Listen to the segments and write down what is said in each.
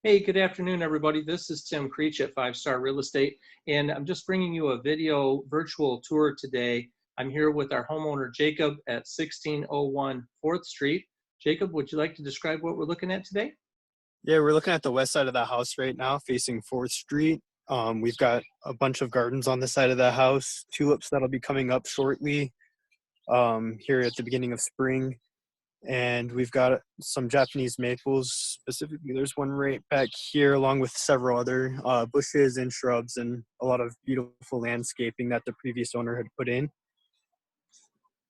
Hey, good afternoon, everybody. This is Tim Creech at 5 Star Real Estate, and I'm just bringing you a video virtual tour today. I'm here with our homeowner, Jacob, at 1601 4th Street. Jacob, would you like to describe what we're looking at today? Yeah, we're looking at the west side of the house right now, facing 4th Street. We've got a bunch of gardens on the side of the house, tulips that'll be coming up shortly here at the beginning of spring. And we've got some Japanese maples. Specifically, there's one right back here, along with several other bushes and shrubs and a lot of beautiful landscaping that the previous owner had put in.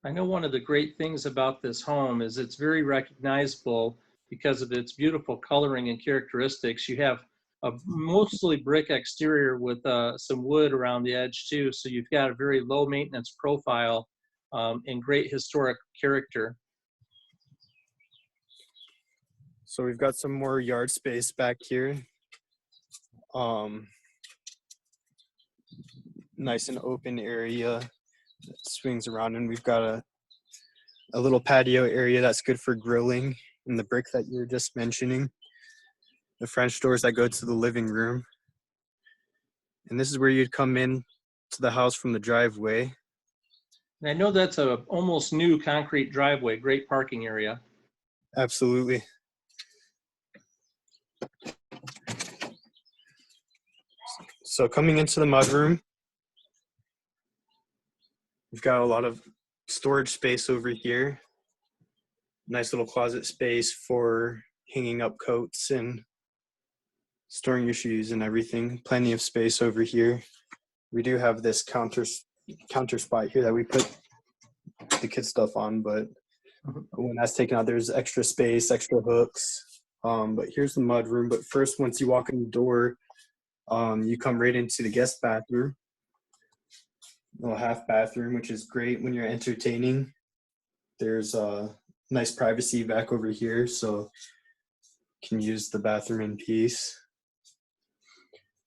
I know one of the great things about this home is it's very recognizable because of its beautiful coloring and characteristics. You have a mostly brick exterior with some wood around the edge too, so you've got a very low maintenance profile and great historic character. So we've got some more yard space back here. Nice and open area that swings around, and we've got a little patio area that's good for grilling, and the brick that you were just mentioning. The French doors that go to the living room. And this is where you'd come in to the house from the driveway. And I know that's a almost new concrete driveway, great parking area. Absolutely. So coming into the mudroom, we've got a lot of storage space over here. Nice little closet space for hanging up coats and storing your shoes and everything. Plenty of space over here. We do have this counter spot here that we put the kids stuff on, but when that's taken out, there's extra space, extra hooks. But here's the mud room. But first, once you walk in the door, you come right into the guest bathroom, little half bathroom, which is great when you're entertaining. There's a nice privacy back over here, so you can use the bathroom in peace.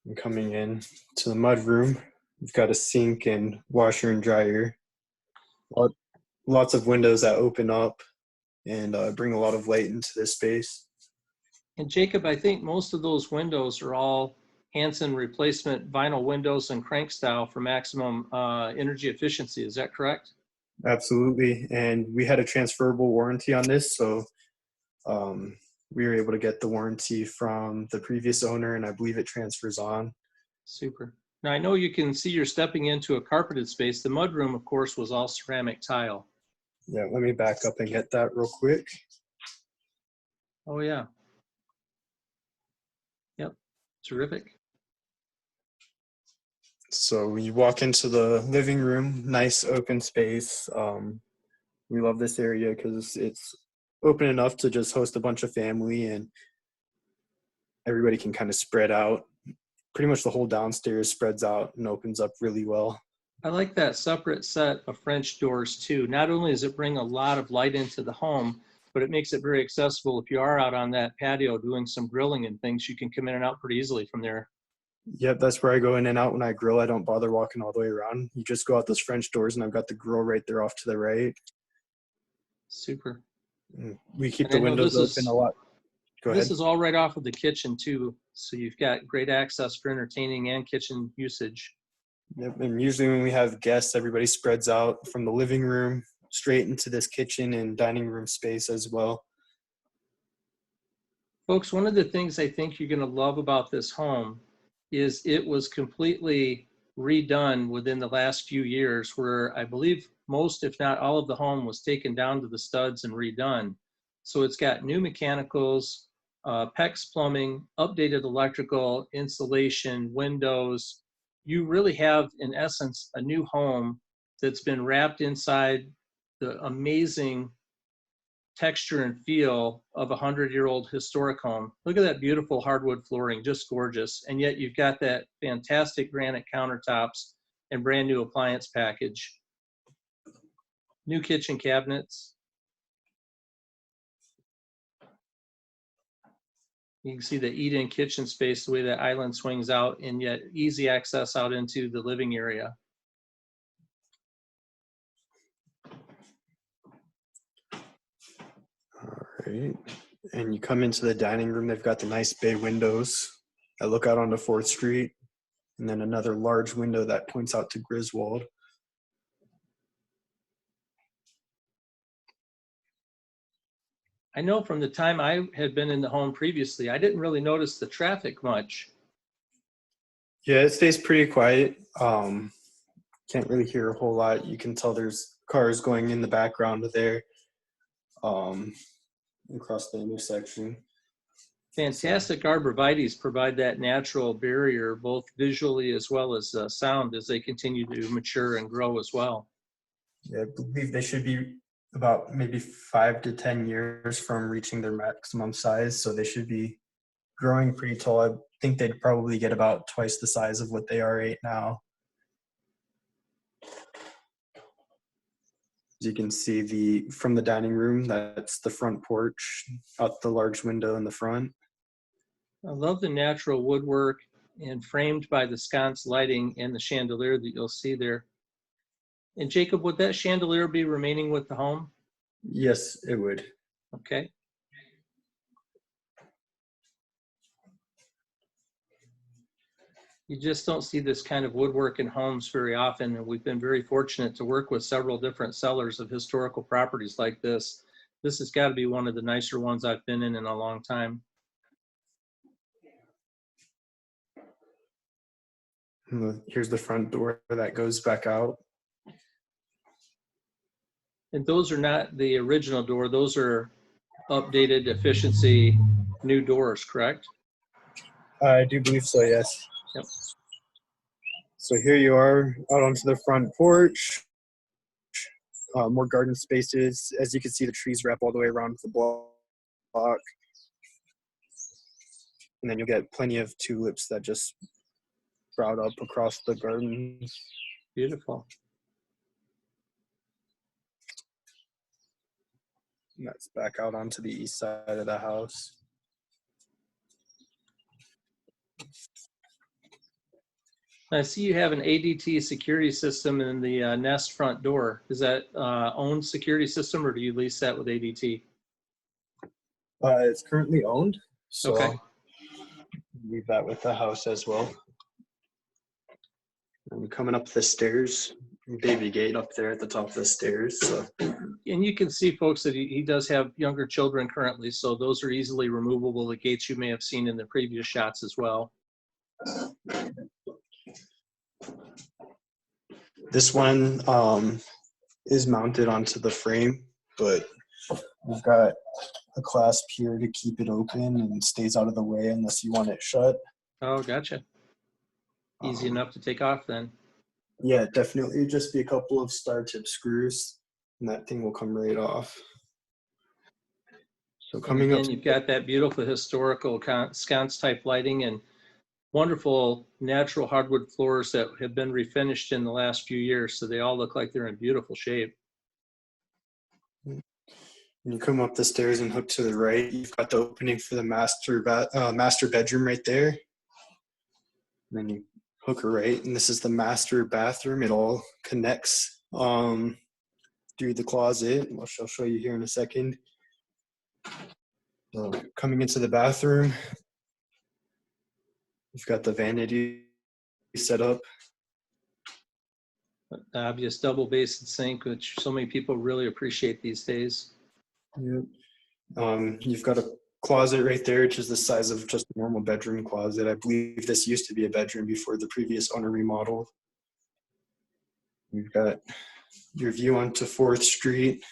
And coming in to the mud room, we've got a sink and washer and dryer. Lots of windows that open up and bring a lot of light into this space. And Jacob, I think most of those windows are all Hansen replacement vinyl windows and crank style for maximum energy efficiency. Is that correct? Absolutely. And we had a transferable warranty on this, so we were able to get the warranty from the previous owner, and I believe it transfers on. Super. Now I know you can see you're stepping into a carpeted space. The mudroom, of course, was all ceramic tile. Yeah, let me back up and get that real quick. Oh yeah. Yep. Terrific. So we walk into the living room, nice open space. We love this area because it's open enough to just host a bunch of family, and everybody can kind of spread out. Pretty much the whole downstairs spreads out and opens up really well. I like that separate set of French doors too. Not only does it bring a lot of light into the home, but it makes it very accessible. If you are out on that patio doing some grilling and things, you can come in and out pretty easily from there. Yep, that's where I go in and out when I grill. I don't bother walking all the way around. You just go out those French doors, and I've got the grill right there off to the right. Super. We keep And the I know windows open a lot. Go ahead. this is all right off of the kitchen too, so you've got great access for entertaining and kitchen usage. Yep. And usually when we have guests, everybody spreads out from the living room straight into this kitchen and dining room space as well. Folks, one of the things I think you're going to love about this home is it was completely redone within the last few years, where I believe most, if not all of the home was taken down to the studs and redone. So it's got new mechanicals, PEX plumbing, updated electrical, insulation, windows. You really have, in essence, a new home that's been wrapped inside the amazing texture and feel of a 100-year-old historic home. Look at that beautiful hardwood flooring, just gorgeous. And yet you've got that fantastic granite countertops and brand new appliance package. New kitchen cabinets. You can see the eat-in kitchen space, the way that island swings out, and yet easy access out into the living area. All right. And you come into the dining room, they've got the nice bay windows that look out onto 4th Street, and then another large window that points out to Griswold. I know from the time I had been in the home previously, I didn't really notice the traffic much. Yeah, it stays pretty quiet. Can't really hear a whole lot. You can tell there's cars going in the background there, across the intersection. Fantastic arborvitaes provide that natural barrier, both visually as well as sound, as they continue to mature and grow as well. Yeah, I believe they should be about maybe 5 to 10 years from reaching their maximum size, so they should be growing pretty tall. I think they'd probably get about twice the size of what they are right now. As you can see, from the dining room, that's the front porch, out the large window in the front. I love the natural woodwork and framed by the sconce lighting and the chandelier that you'll see there. And Jacob, would that chandelier be remaining with the home? Yes, it would. Okay. You just don't see this kind of woodwork in homes very often, and we've been very fortunate to work with several different sellers of historical properties like this. This has got to be one of the nicer ones I've been in a long time. Here's the front door that goes back out. And those are not the original door. Those are updated efficiency new doors, correct? I do believe so, yes. Yep. So here you are out onto the front porch. More garden spaces. As you can see, the trees wrap all the way around the block. And then you'll get plenty of tulips that just sprout up across the garden. Beautiful. And that's back out onto the east side of the house. I see you have an ADT security system in the Nest front door. Is that owned security system, or do you lease that with ADT? It's currently owned, so Okay. I'll leave that with the house as well. And coming up the stairs, baby gate up there at the top of the stairs. So. And you can see, folks, that he does have younger children currently, so those are easily removable, the gates you may have seen in the previous shots as well. This one is mounted onto the frame, but we've got a clasp here to keep it open and it stays out of the way unless you want it shut. Oh, gotcha. Easy enough to take off then. Yeah, definitely. It'd just be a couple of star tip screws and that thing will come right off. So coming up, you've got that beautiful historical sconce type lighting and wonderful natural hardwood floors that have been refinished in the last few years, so they all look like they're in beautiful shape. when you come up the stairs and hook to the right, you've got the opening for the master bedroom right there. And then you hook a right, and this is the master bathroom. It all connects through the closet, which I'll show you here in a second. So coming into the bathroom, you've got the vanity set up. Obvious double basin sink, which so many people really appreciate these days. Yep. You've got a closet right there, which is the size of just a normal bedroom closet. I believe this used to be a bedroom before the previous owner remodeled. You've got your view onto 4th Street.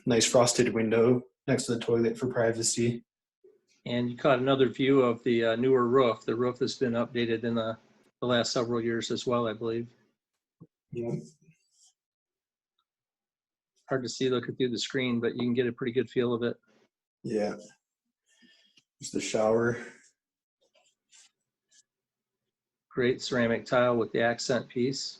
Nice frosted window next to the toilet for privacy. And you caught another view of the newer roof. The roof has been updated in the last several years as well, I believe. Yeah. Hard to see looking through the screen, but you can get a pretty good feel of it. Yeah. There's the shower. Great ceramic tile with the accent piece.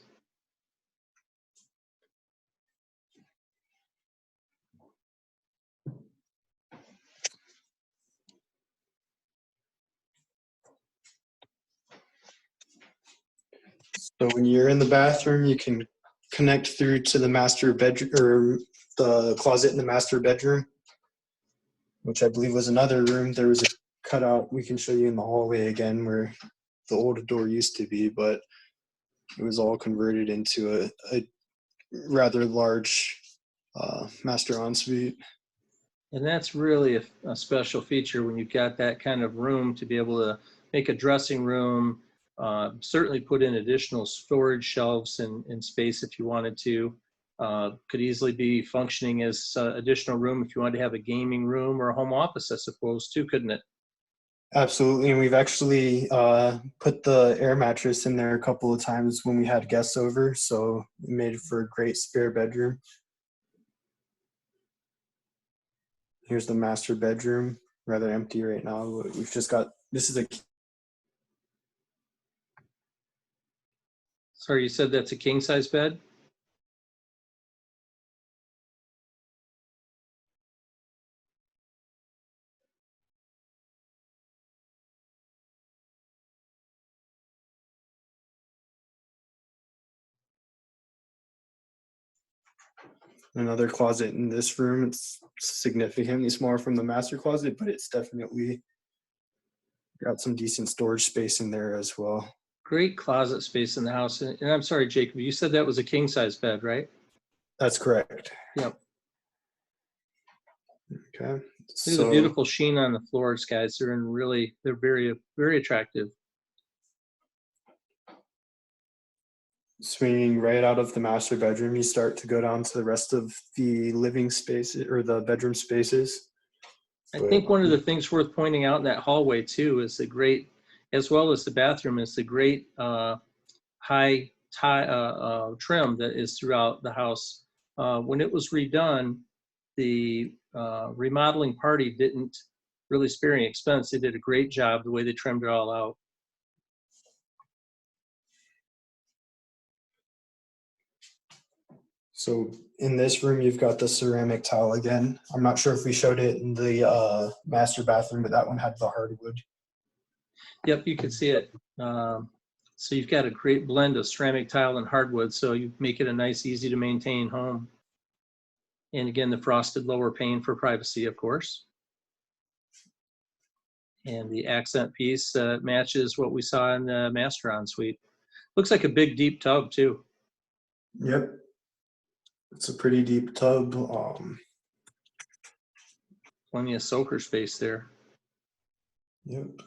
So when you're in the bathroom, you can connect through to the master bedroom or the closet in the master bedroom. which I believe was another room. There was a cutout we can show you in the hallway again where the old door used to be, but it was all converted into a rather large master ensuite. And that's really a special feature when you've got that kind of room to be able to make a dressing room, certainly put in additional storage shelves and space if you wanted to. Could easily be functioning as additional room if you wanted to have a gaming room or a home office, I suppose, too, couldn't it? Absolutely, and we've actually put the air mattress in there a couple of times when we had guests over, so it made for a great spare bedroom. Here's the master bedroom, rather empty right now. We've just got, this is a, Sorry, you said that's a king size bed? another closet in this room. It's significantly smaller from the master closet, but it's definitely got some decent storage space in there as well. Great closet space in the house. And I'm sorry, Jacob, you said that was a king size bed, right? That's correct. Yep. Okay. Look at the So beautiful sheen on the floors, guys. They're very, very attractive. swinging right out of the master bedroom, you start to go down to the rest of the living spaces or the bedroom spaces. I think one of the things worth pointing out in that hallway too is the great, as well as the bathroom, is the great high trim that is throughout the house. When it was redone, the remodeling party didn't really spare any expense. They did a great job the way they trimmed it all out. So in this room, you've got the ceramic tile again. I'm not sure if we showed it in the master bathroom, but that one had the hardwood. Yep, you can see it. So you've got a great blend of ceramic tile and hardwood, so you make it a nice, easy to maintain home. And again, the frosted lower pane for privacy, of course. And the accent piece matches what we saw in the master ensuite. Looks like a big, deep tub too. Yep. It's a pretty deep tub. Plenty of soaker space there. Yep.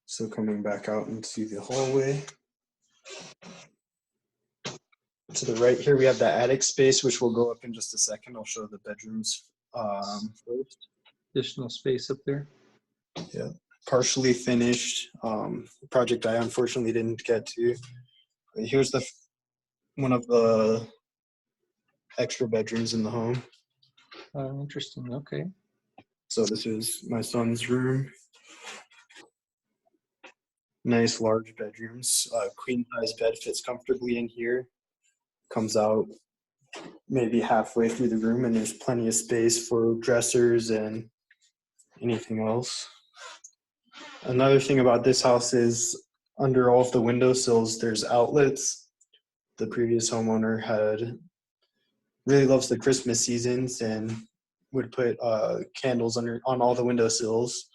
So coming back out into the hallway. To the right here, we have the attic space, which we'll go up in just a second. I'll show the bedrooms first. Additional space up there. Yeah, partially finished. Project I unfortunately didn't get to. But here's one of the extra bedrooms in the home. Interesting. Okay. So this is my son's room. Nice large bedrooms. Queen size bed fits comfortably in here. Comes out maybe halfway through the room, and there's plenty of space for dressers and anything else. Another thing about this house is under all of the windowsills, there's outlets. The previous homeowner had really loves the Christmas seasons and would put candles on all the windowsills.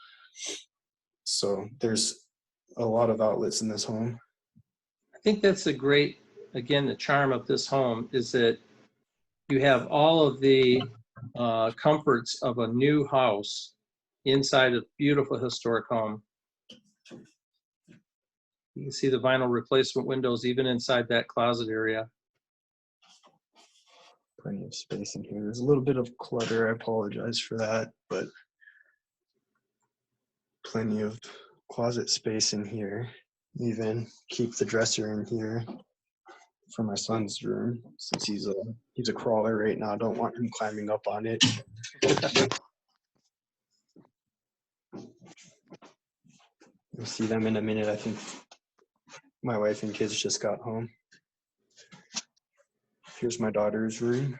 So there's a lot of outlets in this home. I think that's a great, again, the charm of this home is that you have all of the comforts of a new house inside a beautiful historic home. You can see the vinyl replacement windows even inside that closet area. Plenty of space in here. There's a little bit of clutter. I apologize for that, but plenty of closet space in here. Even keep the dresser in here for my son's room since he's a crawler right now. Don't want him climbing up on it. You'll see them in a minute. I think my wife and kids just got home. Here's my daughter's room.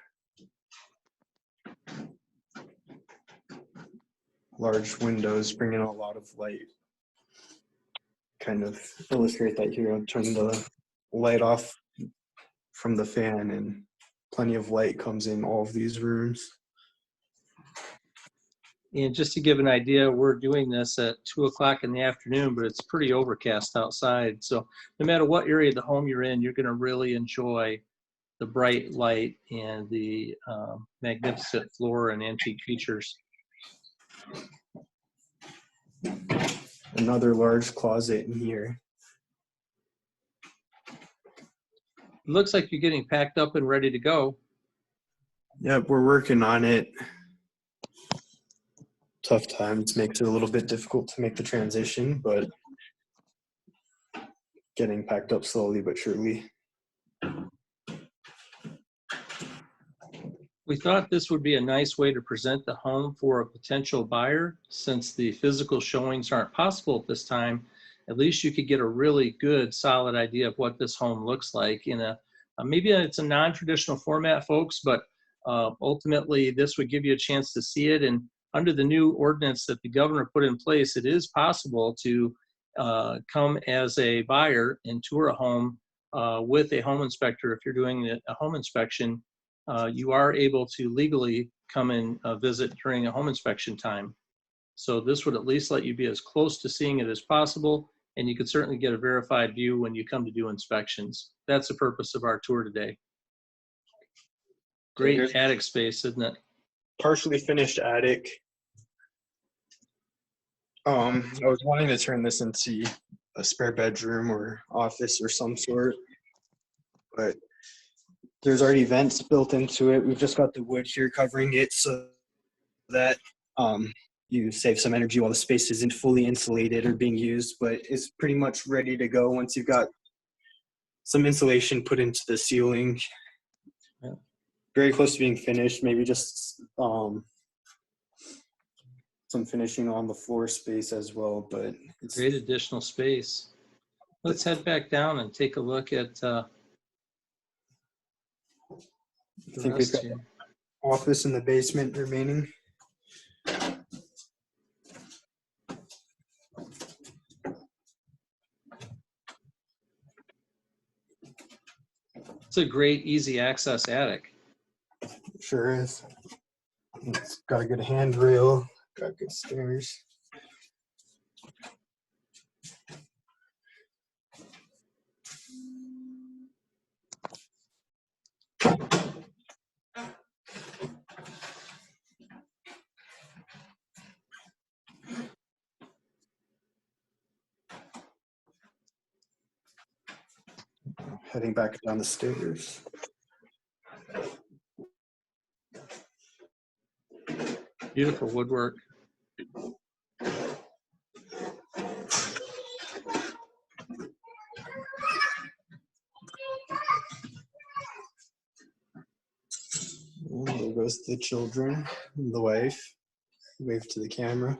Large windows bring in a lot of light. kind of illustrate that here. I'll turn the light off from the fan, and plenty of light comes in all of these rooms. And just to give an idea, we're doing this at 2 o'clock in the afternoon, but it's pretty overcast outside. So no matter what area of the home you're in, you're going to really enjoy the bright light and the magnificent floor and antique features. Another large closet in here. It looks like you're getting packed up and ready to go. Yep, we're working on it. Tough times makes it a little bit difficult to make the transition, but getting packed up slowly but surely. We thought this would be a nice way to present the home for a potential buyer. Since the physical showings aren't possible at this time, at least you could get a really good, solid idea of what this home looks like in a, maybe it's a non-traditional format, folks, but ultimately this would give you a chance to see it. And under the new ordinance that the governor put in place, it is possible to come as a buyer and tour a home with a home inspector. If you're doing a home inspection, you are able to legally come and visit during a home inspection time. So this would at least let you be as close to seeing it as possible, and you could certainly get a verified view when you come to do inspections. That's the purpose of our tour today. Great attic space, isn't it? Partially finished attic. I was wanting to turn this into a spare bedroom or office or some sort, but there's already vents built into it. We've just got the wood here covering it so that you save some energy while the space isn't fully insulated or being used, but it's pretty much ready to go once you've got some insulation put into the ceiling. Yeah. Very close to being finished, maybe just some finishing on the floor space as well, but it's great additional space. Let's head back down and take a look at I think we've got the office in the basement remaining. It's a great, easy access attic. Sure is. It's got a good handrail, got good stairs. Heading back down the stairs. Beautiful woodwork. And there goes the children, and the wife. Wave to the camera.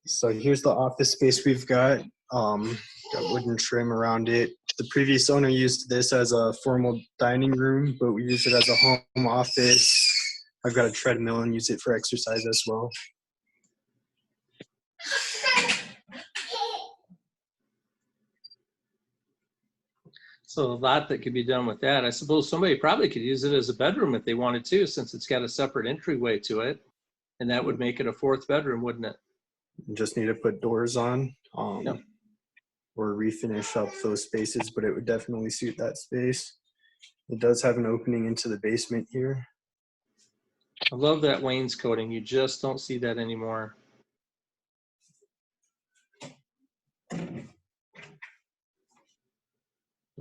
So here's the office space we've got. Got wooden trim around it. The previous owner used this as a formal dining room, but we use it as a home office. I've got a treadmill and use it for exercise as well. So a lot that could be done with that. I suppose somebody probably could use it as a bedroom if they wanted to, since it's got a separate entryway to it. And that would make it a fourth bedroom, wouldn't it? You just need to put doors on Yep. or refinish up those spaces, but it would definitely suit that space. It does have an opening into the basement here. I love that wainscoting. You just don't see that anymore.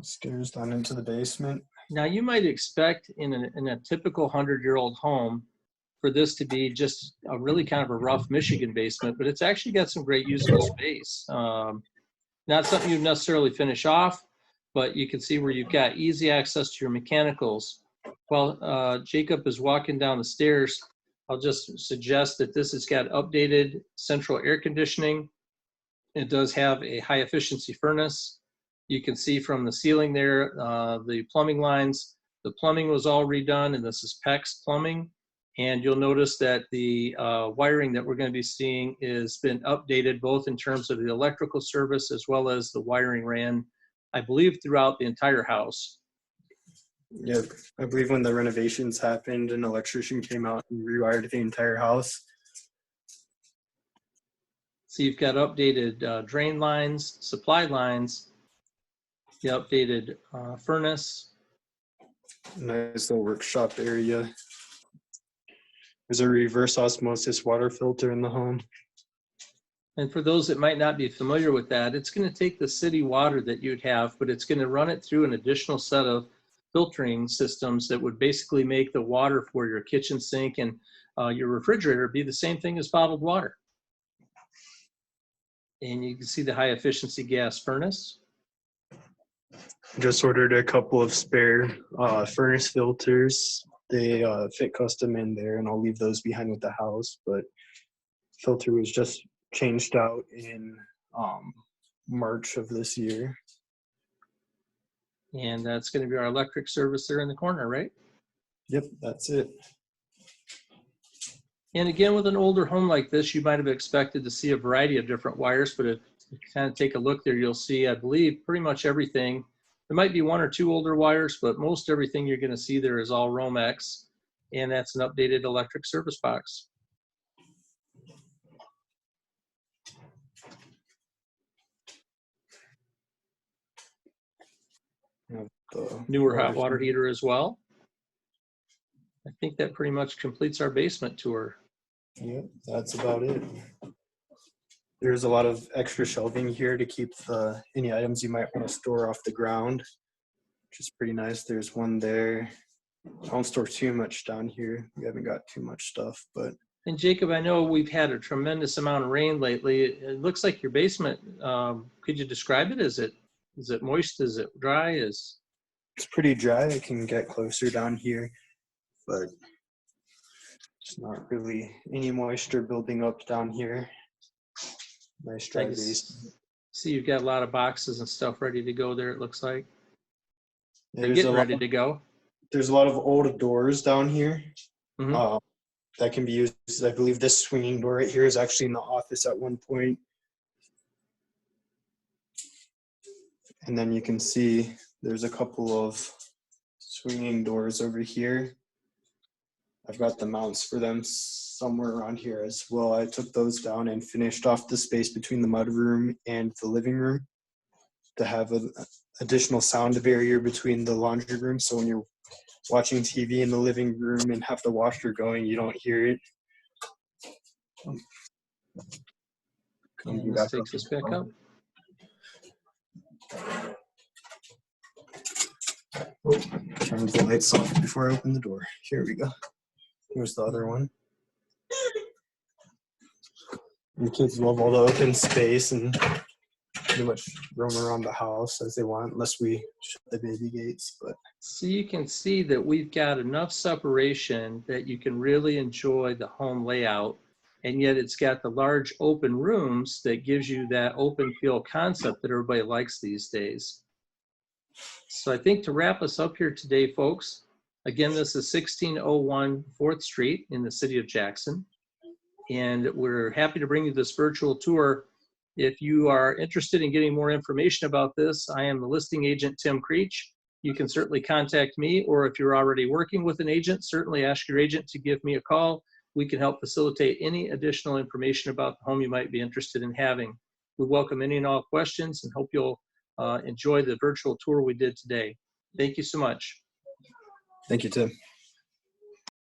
Stairs down into the basement. Now you might expect in a typical 100-year-old home for this to be just a really kind of a rough Michigan basement, but it's actually got some great usable space. Not something you necessarily finish off, but you can see where you've got easy access to your mechanicals. While Jacob is walking down the stairs, I'll just suggest that this has got updated central air conditioning. It does have a high efficiency furnace. You can see from the ceiling there, the plumbing lines. The plumbing was all redone, and this is PEX plumbing. And you'll notice that the wiring that we're going to be seeing has been updated both in terms of the electrical service as well as the wiring ran, I believe, throughout the entire house. Yeah, I believe when the renovations happened, an electrician came out and rewired the entire house. So you've got updated drain lines, supply lines, the updated furnace. Nice little workshop area. There's a reverse osmosis water filter in the home. And for those that might not be familiar with that, it's going to take the city water that you'd have, but it's going to run it through an additional set of filtering systems that would basically make the water for your kitchen sink and your refrigerator be the same thing as bottled water. And you can see the high efficiency gas furnace. Just ordered a couple of spare furnace filters. They fit custom in there, and I'll leave those behind with the house. But filter was just changed out in March of this year. And that's going to be our electric service there in the corner, right? Yep, that's it. And again, with an older home like this, you might have expected to see a variety of different wires, but if you kind of take a look there, you'll see, I believe, pretty much everything. There might be one or two older wires, but most everything you're going to see there is all Romex, and that's an updated electric service box. Newer hot water heater as well. I think that pretty much completes our basement tour. Yep, that's about it. There's a lot of extra shelving here to keep any items you might want to store off the ground, which is pretty nice. There's one there. I don't store too much down here. We haven't got too much stuff, but. And Jacob, I know we've had a tremendous amount of rain lately. It looks like your basement, could you describe it? Is it moist? Is it dry? It's pretty dry. I can get closer down here, but it's not really any moisture building up down here. Nice dry base. See, you've got a lot of boxes and stuff ready to go there, it looks like. They're There's getting ready to go. There's a lot of old doors down here. Mm-hmm. That can be used. I believe this swinging door right here is actually in the office at one point. And then you can see there's a couple of swinging doors over here. I've got the mounts for them somewhere around here as well. I took those down and finished off the space between the mudroom and the living room to have an additional sound barrier between the laundry room. So when you're watching TV in the living room and have the washer going, you don't hear it. And this takes us back up. Turn the lights off before I open the door. Here we go. Here's the other one. The kids love all the open space and pretty much roam around the house as they want, unless we shut the baby gates. But so you can see that we've got enough separation that you can really enjoy the home layout, and yet it's got the large open rooms that gives you that open feel concept that everybody likes these days. So I think to wrap us up here today, folks, again, this is 1601 4th Street in the city of Jackson, and we're happy to bring you this virtual tour. If you are interested in getting more information about this, I am the listing agent, Tim Creech. You can certainly contact me, or if you're already working with an agent, certainly ask your agent to give me a call. We can help facilitate any additional information about the home you might be interested in having. We welcome any and all questions and hope you'll enjoy the virtual tour we did today. Thank you so much. thank you, Tim.